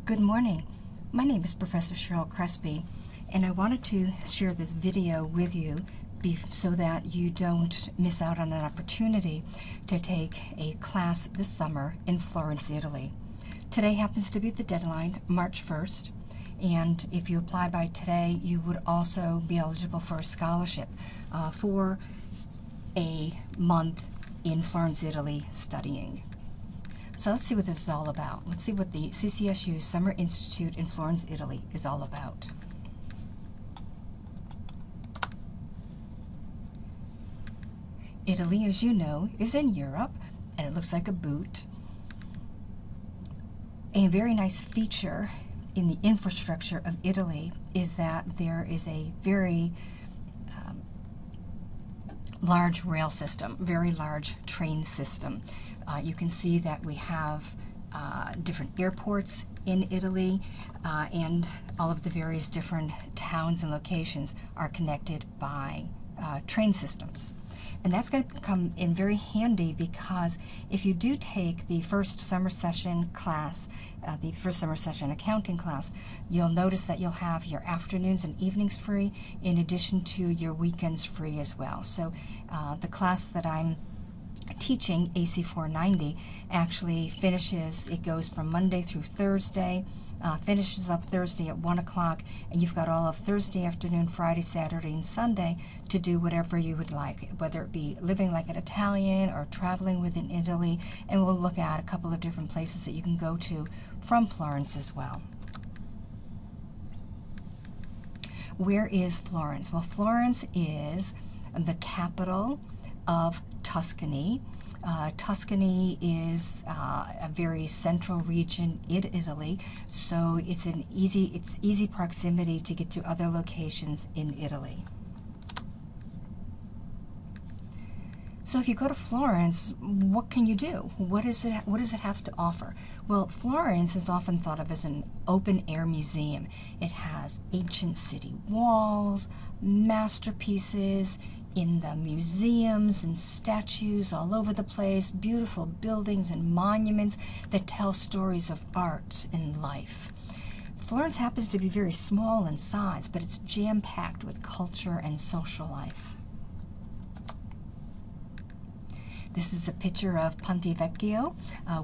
Good morning. My name is Professor Cheryl Crespi, and I wanted to share this video with you so that you don't miss out on an opportunity to take a class this summer in Florence, Italy. Today happens to be the deadline, March 1st, and if you apply by today, you would also be eligible for a scholarship for a month in Florence, Italy studying. So let's see what this is all about. Let's see what the CCSU Summer Institute in Florence, Italy is all about. Italy, as you know, is in Europe, and it looks like a boot. A very nice feature in the infrastructure of Italy is that there is a very large rail system, very large train system. You can see that we have different airports in Italy, and all of the various different towns and locations are connected by train systems. And that's going to come in very handy because if you do take the first summer session class, the first summer session accounting class, you'll notice that you'll have your afternoons and evenings free in addition to your weekends free as well. So the class that I'm teaching, AC 490, actually finishes, it goes from Monday through Thursday, finishes up Thursday at 1 o'clock, and you've got all of Thursday afternoon, Friday, Saturday, and Sunday to do whatever you would like, whether it be living like an Italian or traveling within Italy, and we'll look at a couple of different places that you can go to from Florence as well. Where is Florence? Well, Florence is the capital of Tuscany. Tuscany is a very central region in Italy, so it's easy proximity to get to other locations in Italy. So if you go to Florence, what can you do? What does it have to offer? Well, Florence is often thought of as an open-air museum. It has ancient city walls, masterpieces in the museums and statues all over the place, beautiful buildings and monuments that tell stories of art and life. Florence happens to be very small in size, but it's jam-packed with culture and social life. This is a picture of Ponte Vecchio,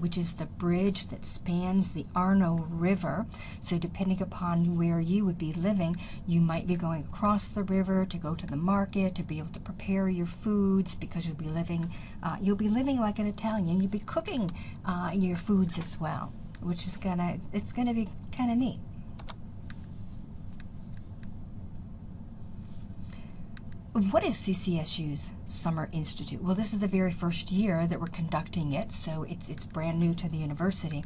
which is the bridge that spans the Arno River. So depending upon where you would be living, you might be going across the river to go to the market, to be able to prepare your foods, because you'll be living like an Italian. You'll be cooking your foods as well, which is it's gonna be kind of neat. What is CCSU's Summer Institute? Well, this is the very first year that we're conducting it, so it's brand new to the university.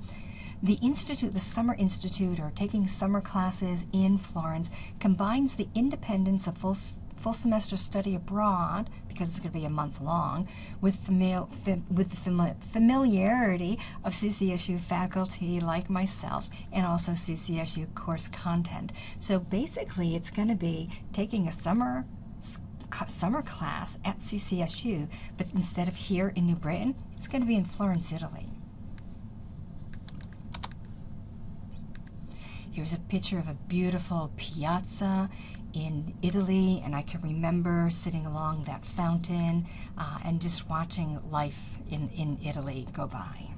The Institute, the Summer Institute, or taking summer classes in Florence, combines the independence of full semester study abroad, because it's going to be a month long, with the familiarity of CCSU faculty like myself, and also CCSU course content. So basically, it's going to be taking a summer class at CCSU, but instead of here in New Britain, it's going to be in Florence, Italy. Here's a picture of a beautiful piazza in Italy, and I can remember sitting along that fountain and just watching life in Italy go by.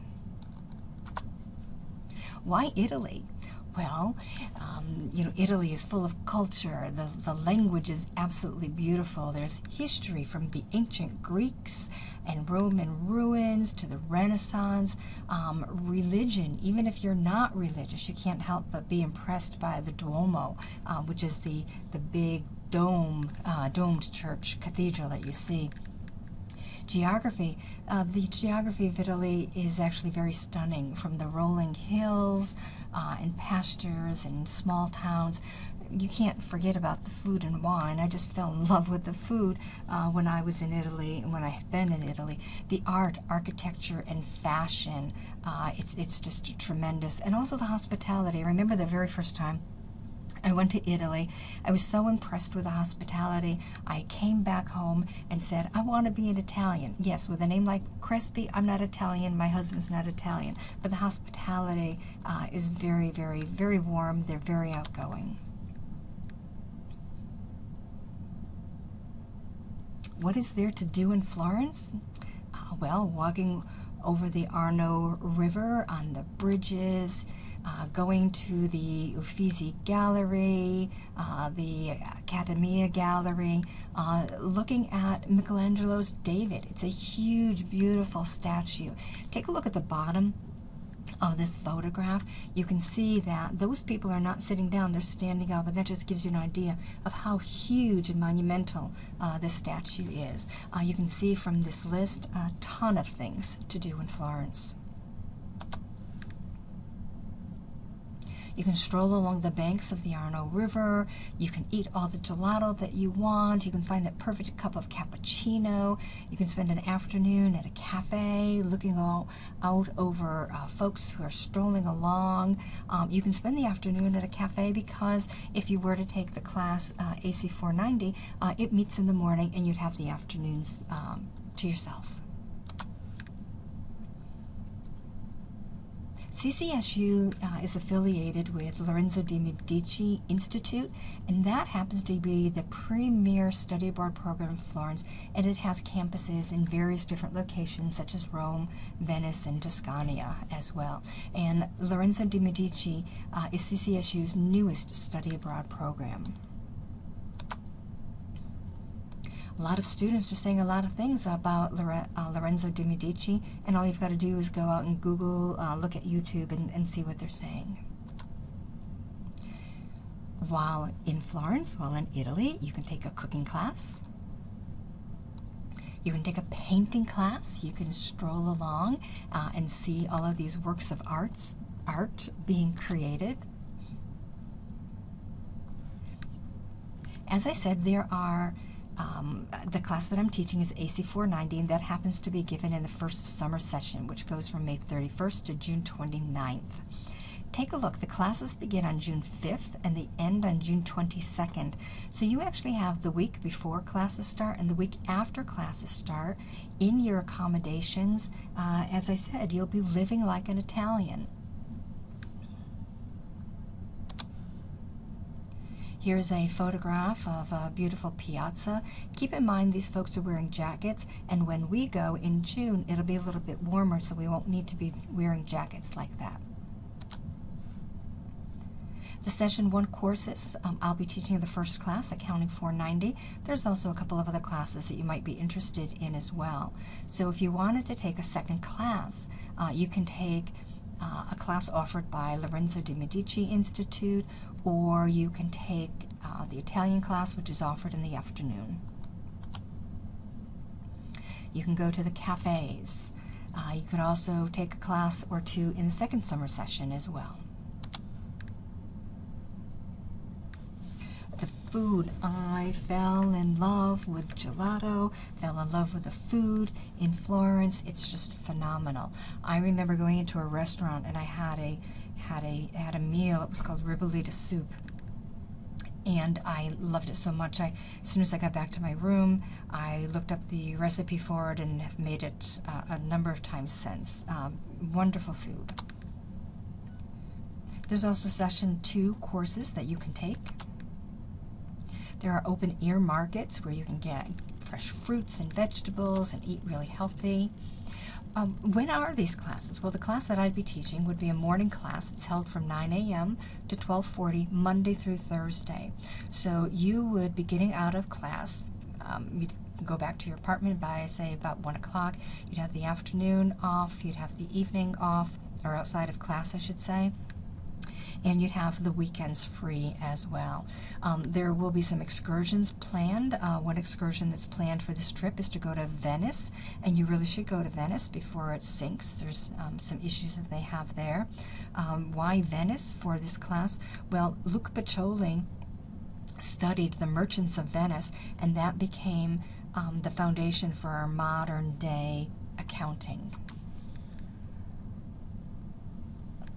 Why Italy? Well, Italy is full of culture. The language is absolutely beautiful. There's history from the ancient Greeks and Roman ruins to the Renaissance. Religion, even if you're not religious, you can't help but be impressed by the Duomo, which is the big domed church cathedral that you see. Geography. The geography of Italy is actually very stunning, from the rolling hills and pastures and small towns. You can't forget about the food and wine. I just fell in love with the food when I was in Italy and when I had been in Italy. The art, architecture, and fashion, it's just tremendous. And also the hospitality. I remember the very first time I went to Italy. I was so impressed with the hospitality. I came back home and said, I want to be an Italian. Yes, with a name like Crespi, I'm not Italian. My husband's not Italian. But the hospitality is very, very, very warm. They're very outgoing. What is there to do in Florence? Well, walking over the Arno River on the bridges, going to the Uffizi Gallery, the Accademia Gallery, looking at Michelangelo's David. It's a huge, beautiful statue. Take a look at the bottom of this photograph. You can see that those people are not sitting down, they're standing up, and that just gives you an idea of how huge and monumental this statue is. You can see from this list a ton of things to do in Florence. You can stroll along the banks of the Arno River. You can eat all the gelato that you want. You can find that perfect cup of cappuccino. You can spend an afternoon at a cafe looking out over folks who are strolling along. You can spend the afternoon at a cafe because if you were to take the class AC 490, it meets in the morning and you'd have the afternoons to yourself. CCSU is affiliated with Lorenzo de' Medici Institute, and that happens to be the premier study abroad program in Florence, and it has campuses in various different locations such as Rome, Venice, and Tuscania as well. And Lorenzo de' Medici is CCSU's newest study abroad program. A lot of students are saying a lot of things about Lorenzo de' Medici, and all you've got to do is go out and Google, look at YouTube, and see what they're saying. While in Florence, while in Italy, you can take a cooking class. You can take a painting class. You can stroll along and see all of these works of art being created. As I said, there are the class that I'm teaching is AC 490, and that happens to be given in the first summer session, which goes from May 31st to June 29th. Take a look. The classes begin on June 5th and they end on June 22nd. So you actually have the week before classes start and the week after classes start in your accommodations. As I said, you'll be living like an Italian. Here's a photograph of a beautiful piazza. Keep in mind these folks are wearing jackets, and when we go in June, it'll be a little bit warmer, so we won't need to be wearing jackets like that. The Session 1 courses, I'll be teaching the first class, Accounting 490. There's also a couple of other classes that you might be interested in as well. So if you wanted to take a second class, you can take a class offered by Lorenzo de' Medici Institute, or you can take the Italian class, which is offered in the afternoon. You can go to the cafes. You could also take a class or two in the second summer session as well. The food. I fell in love with gelato, fell in love with the food in Florence. It's just phenomenal. I remember going into a restaurant and I had a meal. It was called ribollita soup, and I loved it so much. As soon as I got back to my room, I looked up the recipe for it and have made it a number of times since. Wonderful food. There's also Session 2 courses that you can take. There are open air markets where you can get fresh fruits and vegetables and eat really healthy. When are these classes? Well, the class that I'd be teaching would be a morning class. It's held from 9 a.m. to 12:40, Monday through Thursday. So you would be getting out of class. You'd go back to your apartment by, say, about 1 o'clock. You'd have the afternoon off. You'd have the evening off, or outside of class, I should say. And you'd have the weekends free as well. There will be some excursions planned. One excursion that's planned for this trip is to go to Venice, and you really should go to Venice before it sinks. There's some issues that they have there. Why Venice for this class? Well, Luca Pacioli studied the merchants of Venice, and that became the foundation for our modern day accounting.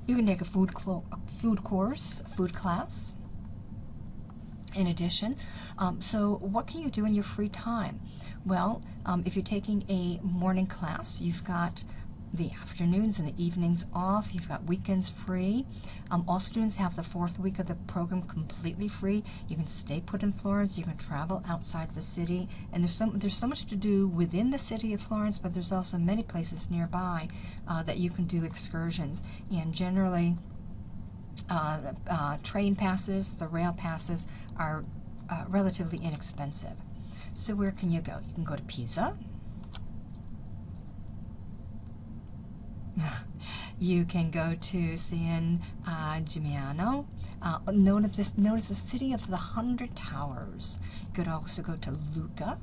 You can take a food class. in addition. So what can you do in your free time? Well, if you're taking a morning class, you've got the afternoons and the evenings off. You've got weekends free. All students have the 4th week of the program completely free. You can stay put in Florence. You can travel outside the city, and there's so much to do within the city of Florence, but there's also many places nearby that you can do excursions. And generally, train passes, the rail passes are relatively inexpensive. So where can you go? You can go to Pisa. You can go to San Gimignano, known as the city of the 100 Towers. You could also go to Lucca.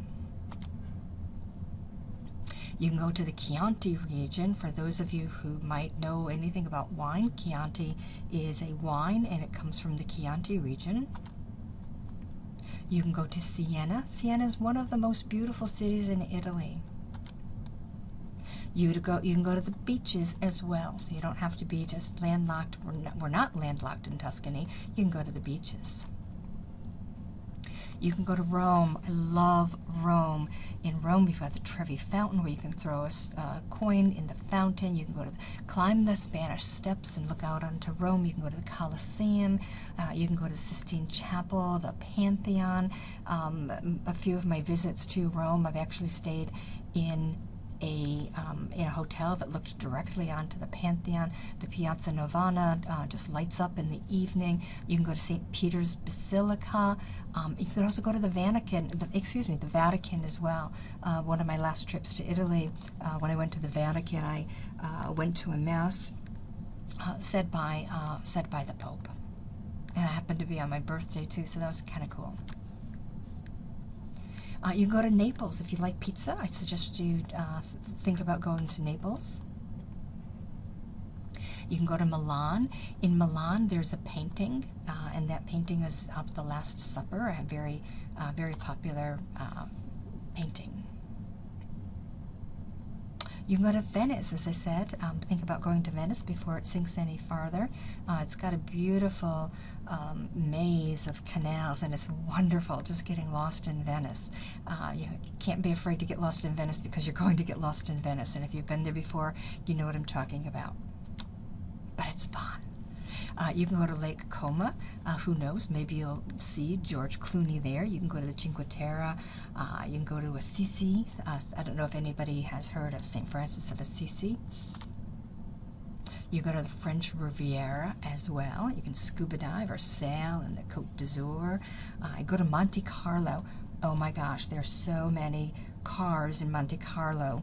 You can go to the Chianti region. For those of you who might know anything about wine, Chianti is a wine and it comes from the Chianti region. You can go to Siena. Siena is one of the most beautiful cities in Italy. You can go to the beaches as well, so you don't have to be just landlocked. We're not landlocked in Tuscany. You can go to the beaches. You can go to Rome. I love Rome. In Rome, you've got the Trevi Fountain where you can throw a coin in the fountain. You can go to climb the Spanish Steps and look out onto Rome. You can go to the Colosseum. You can go to the Sistine Chapel, the Pantheon. A few of my visits to Rome, I've actually stayed in a hotel that looked directly onto the Pantheon. The Piazza Novana just lights up in the evening. You can go to St. Peter's Basilica. You can also go to the Vatican, the Vatican as well. One of my last trips to Italy, when I went to the Vatican, I went to a mass said by the Pope, and it happened to be on my birthday too, so that was kind of cool. You can go to Naples if you like pizza. I suggest you think about going to Naples. You can go to Milan. In Milan, there's a painting, and that painting is of the Last Supper, a very popular painting. You can go to Venice, as I said. Think about going to Venice before it sinks any farther. It's got a beautiful maze of canals, and it's wonderful just getting lost in Venice. You can't be afraid to get lost in Venice because you're going to get lost in Venice, and if you've been there before, you know what I'm talking about. But it's fun. You can go to Lake Como. Who knows? Maybe you'll see George Clooney there. You can go to the Cinque Terre. You can go to Assisi. I don't know if anybody has heard of St. Francis of Assisi. You go to the French Riviera as well. You can scuba dive or sail in the Côte d'Azur. Go to Monte Carlo. Oh my gosh, there's so many cars in Monte Carlo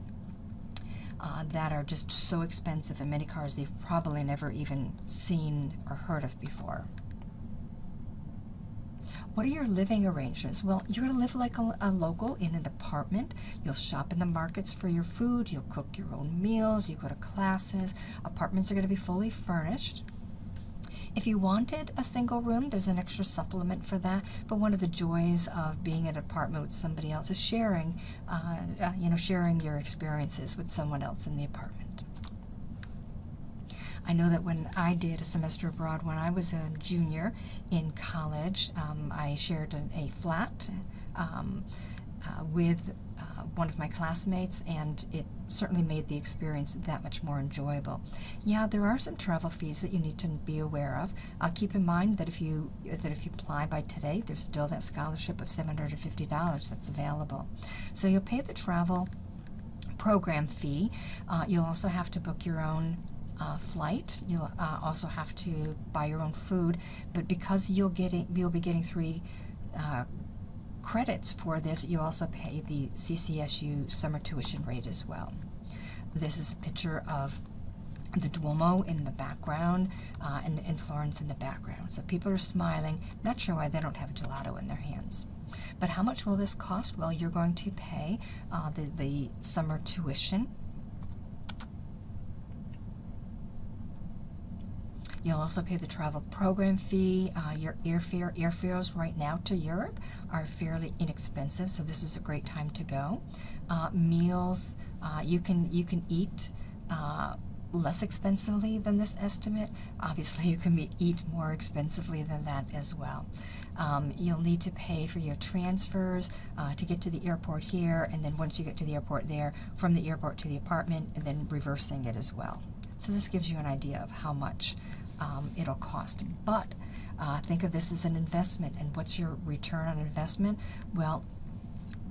that are just so expensive, and many cars they've probably never even seen or heard of before. What are your living arrangements? Well, you're going to live like a local in an apartment. You'll shop in the markets for your food. You'll cook your own meals. You go to classes. Apartments are going to be fully furnished. If you wanted a single room, there's an extra supplement for that. But one of the joys of being in an apartment with somebody else is sharing, sharing your experiences with someone else in the apartment. I know that when I did a semester abroad when I was a junior in college, I shared a flat with one of my classmates, and it certainly made the experience that much more enjoyable. Yeah, there are some travel fees that you need to be aware of. Keep in mind that if you apply by today, there's still that scholarship of $750 that's available. So you'll pay the travel program fee. You'll also have to book your own flight. You'll also have to buy your own food, but because you'll be getting 3 credits for this, you also pay the CCSU summer tuition rate as well. This is a picture of the Duomo in the background and Florence in the background. So people are smiling. I'm not sure why they don't have gelato in their hands. But how much will this cost? Well, you're going to pay the summer tuition. You'll also pay the travel program fee, your airfare. Airfares right now to Europe are fairly inexpensive, so this is a great time to go. Meals, you can eat less expensively than this estimate. Obviously, you can eat more expensively than that as well. You'll need to pay for your transfers to get to the airport here, and then once you get to the airport there, from the airport to the apartment, and then reversing it as well. So this gives you an idea of how much it'll cost. But think of this as an investment, and what's your return on investment? Well,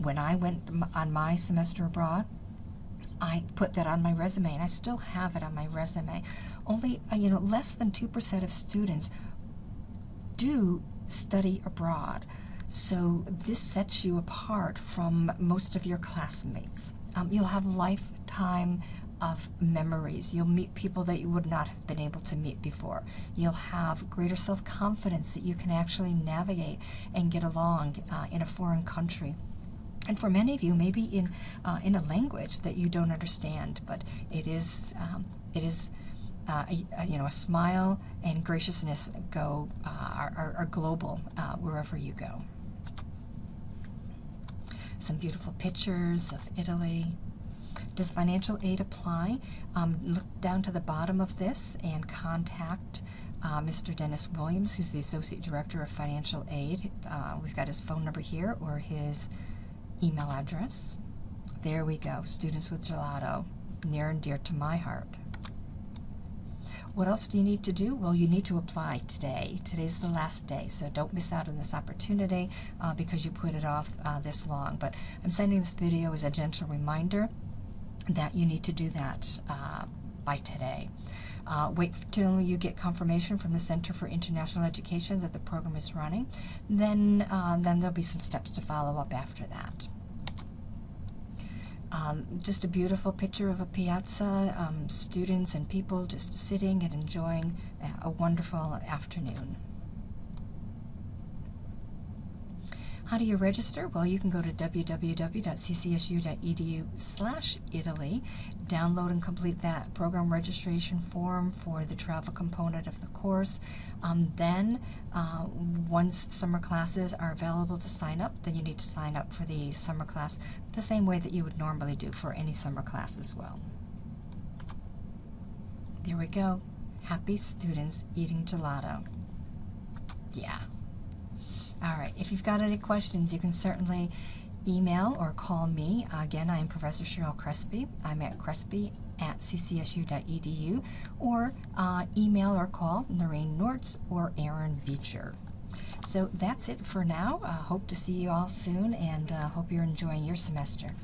when I went on my semester abroad, I put that on my resume, and I still have it on my resume. Only, less than 2% of students do study abroad. So this sets you apart from most of your classmates. You'll have lifetime of memories. You'll meet people that you would not have been able to meet before. You'll have greater self-confidence that you can actually navigate and get along in a foreign country. And for many of you, maybe in a language that you don't understand, but it is a smile and graciousness are global wherever you go. Some beautiful pictures of Italy. Does financial aid apply? Look down to the bottom of this and contact Mr. Dennis Williams, who's the Associate Director of Financial Aid. We've got his phone number here, or his email address. There we go. Students with Gelato, near and dear to my heart. What else do you need to do? Well, you need to apply today. Today's the last day, so don't miss out on this opportunity because you put it off this long. But I'm sending this video as a gentle reminder that you need to do that by today. Wait till you get confirmation from the Center for International Education that the program is running. Then there'll be some steps to follow up after that. Just a beautiful picture of a piazza, students and people just sitting and enjoying a wonderful afternoon. How do you register? Well, you can go to www.ccsu.edu/Italy, download and complete that program registration form for the travel component of the course. Then, once summer classes are available to sign up, then you need to sign up for the summer class the same way that you would normally do for any summer class as well. There we go. Happy students eating gelato. Yeah. All right, if you've got any questions, you can certainly email or call me. Again, I am Professor Cheryl Crespi. I'm at crespi@ccsu.edu, or email or call Noreen Nortz or Aaron Beecher. So that's it for now. Hope to see you all soon, and hope you're enjoying your semester.